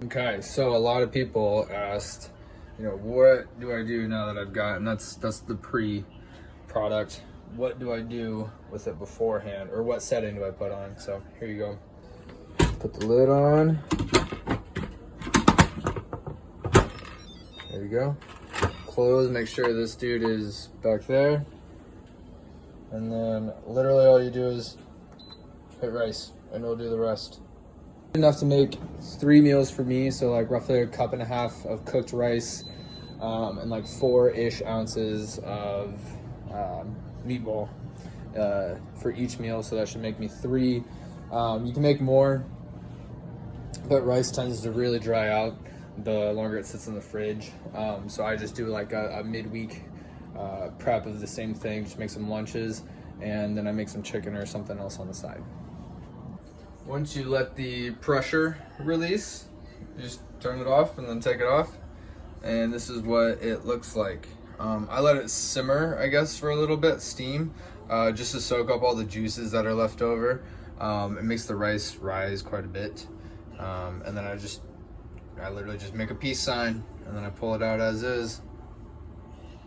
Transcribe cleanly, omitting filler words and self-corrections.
Okay, so a lot of people asked, what do I do now that I've got, and that's the pre-product. What do I do with it beforehand, or what setting do I put on? So here you go. Put the lid on. There you go. Close, make sure this dude is back there. And then literally all you do is hit rice, and it'll do the rest. Enough to make 3 meals for me, so like roughly 1.5 cups of cooked rice, and like 4-ish ounces of meatball for each meal, so that should make me 3. You can make more, but rice tends to really dry out the longer it sits in the fridge, so I just do like a midweek prep of the same thing, just make some lunches, and then I make some chicken or something else on the side. Once you let the pressure release, you just turn it off and then take it off, and this is what it looks like. I let it simmer, I guess, for a little bit, steam, just to soak up all the juices that are left over. It makes the rice rise quite a bit, and then I literally just make a peace sign, and then I pull it out as is.